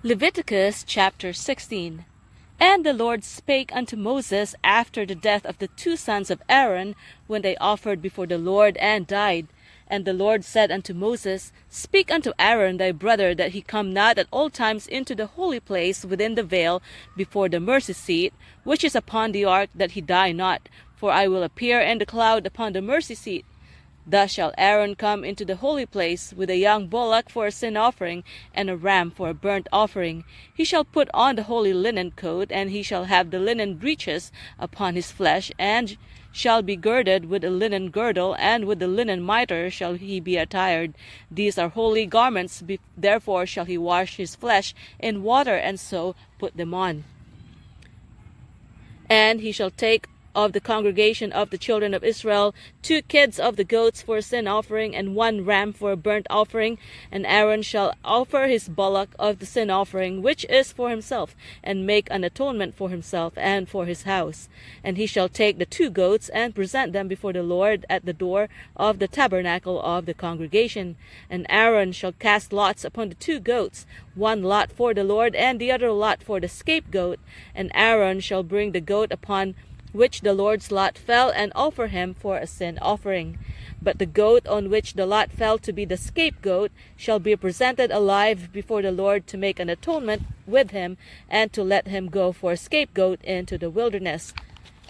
Leviticus chapter 16. And the Lord spake unto Moses after the death of the two sons of Aaron, when they offered before the Lord and died. And the Lord said unto Moses, Speak unto Aaron thy brother, that he come not at all times into the holy place within the veil before the mercy seat, which is upon the ark, that he die not. For I will appear in the cloud upon the mercy seat. Thus shall Aaron come into the holy place with a young bullock for a sin offering, and a ram for a burnt offering. He shall put on the holy linen coat, and he shall have the linen breeches upon his flesh, and shall be girded with a linen girdle, and with the linen mitre shall he be attired. These are holy garments, therefore shall he wash his flesh in water, and so put them on. And he shall take of the congregation of the children of Israel 2 kids of the goats for a sin offering, and 1 ram for a burnt offering. And Aaron shall offer his bullock of the sin offering, which is for himself, and make an atonement for himself and for his house. And he shall take the 2 goats and present them before the Lord at the door of the tabernacle of the congregation. And Aaron shall cast lots upon the 2 goats, 1 lot for the Lord, and the other lot for the scapegoat. And Aaron shall bring the goat upon which the Lord's lot fell, and offer him for a sin offering. But the goat on which the lot fell to be the scapegoat shall be presented alive before the Lord, to make an atonement with him, and to let him go for a scapegoat into the wilderness.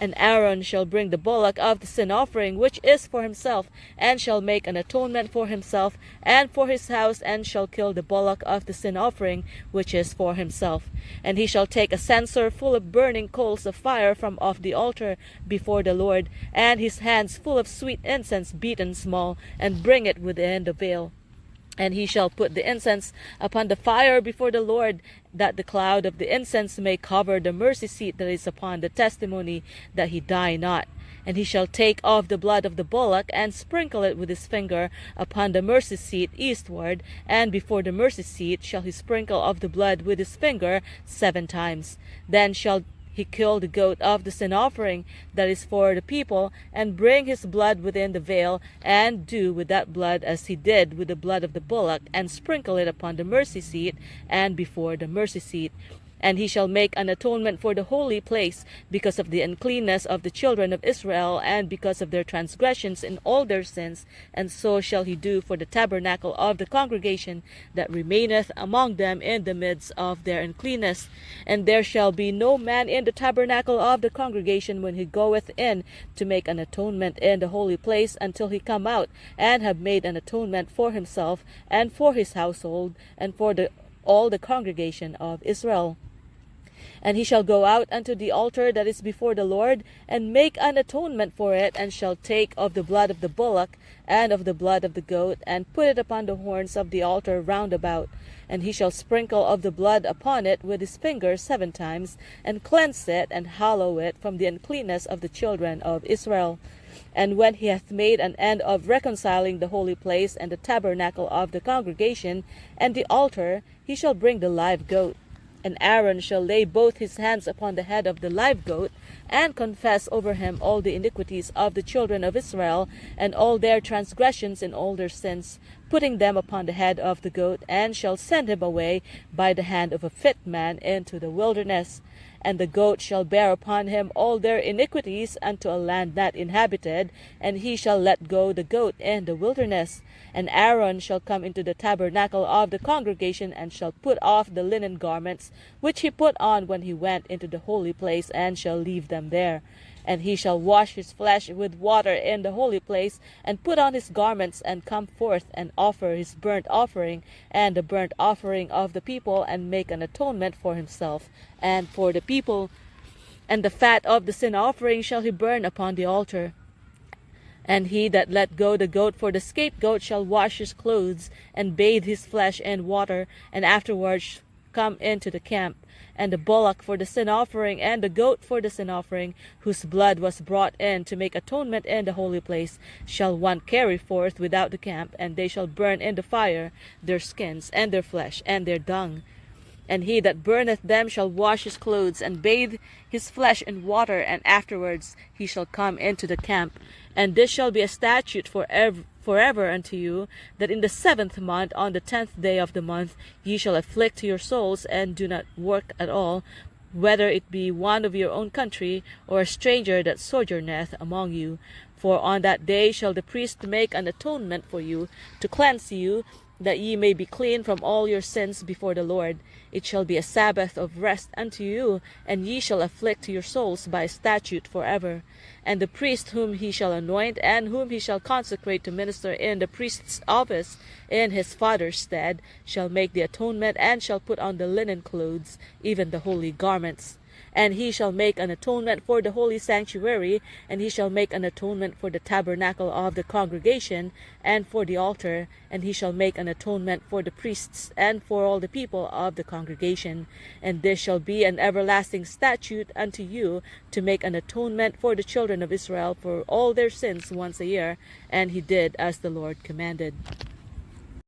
And Aaron shall bring the bullock of the sin offering, which is for himself, and shall make an atonement for himself and for his house, and shall kill the bullock of the sin offering, which is for himself. And he shall take a censer full of burning coals of fire from off the altar before the Lord, and his hands full of sweet incense beaten small, and bring it within the veil. And he shall put the incense upon the fire before the Lord, that the cloud of the incense may cover the mercy seat that is upon the testimony, that he die not. And he shall take of the blood of the bullock, and sprinkle it with his finger upon the mercy seat eastward, and before the mercy seat shall he sprinkle of the blood with his finger 7 times. Then shall he kill the goat of the sin offering that is for the people, and bring his blood within the veil, and do with that blood as he did with the blood of the bullock, and sprinkle it upon the mercy seat and before the mercy seat. And he shall make an atonement for the holy place, because of the uncleanness of the children of Israel, and because of their transgressions in all their sins. And so shall he do for the tabernacle of the congregation that remaineth among them in the midst of their uncleanness. And there shall be no man in the tabernacle of the congregation when he goeth in to make an atonement in the holy place, until he come out and have made an atonement for himself and for his household, and for all the congregation of Israel. And he shall go out unto the altar that is before the Lord, and make an atonement for it, and shall take of the blood of the bullock and of the blood of the goat, and put it upon the horns of the altar round about. And he shall sprinkle of the blood upon it with his finger 7 times, and cleanse it, and hallow it from the uncleanness of the children of Israel. And when he hath made an end of reconciling the holy place, and the tabernacle of the congregation, and the altar, he shall bring the live goat. And Aaron shall lay both his hands upon the head of the live goat, and confess over him all the iniquities of the children of Israel, and all their transgressions and all their sins, putting them upon the head of the goat, and shall send him away by the hand of a fit man into the wilderness. And the goat shall bear upon him all their iniquities unto a land not inhabited, and he shall let go the goat in the wilderness. And Aaron shall come into the tabernacle of the congregation, and shall put off the linen garments which he put on when he went into the holy place, and shall leave them there. And he shall wash his flesh with water in the holy place, and put on his garments, and come forth, and offer his burnt offering and the burnt offering of the people, and make an atonement for himself and for the people. And the fat of the sin offering shall he burn upon the altar. And he that let go the goat for the scapegoat shall wash his clothes, and bathe his flesh in water, and afterwards come into the camp. And the bullock for the sin offering, and the goat for the sin offering, whose blood was brought in to make atonement in the holy place, shall one carry forth without the camp, and they shall burn in the fire their skins, and their flesh, and their dung. And he that burneth them shall wash his clothes, and bathe his flesh in water, and afterwards he shall come into the camp. And this shall be a statute forever unto you, that in the 7th month, on the 10th day of the month, ye shall afflict your souls, and do not work at all, whether it be one of your own country, or a stranger that sojourneth among you. For on that day shall the priest make an atonement for you, to cleanse you, that ye may be clean from all your sins before the Lord. It shall be a Sabbath of rest unto you, and ye shall afflict your souls by statute forever. And the priest whom he shall anoint, and whom he shall consecrate to minister in the priest's office in his father's stead, shall make the atonement, and shall put on the linen clothes, even the holy garments. And he shall make an atonement for the holy sanctuary, and he shall make an atonement for the tabernacle of the congregation, and for the altar, and he shall make an atonement for the priests, and for all the people of the congregation. And this shall be an everlasting statute unto you, to make an atonement for the children of Israel for all their sins once a year. And he did as the Lord commanded.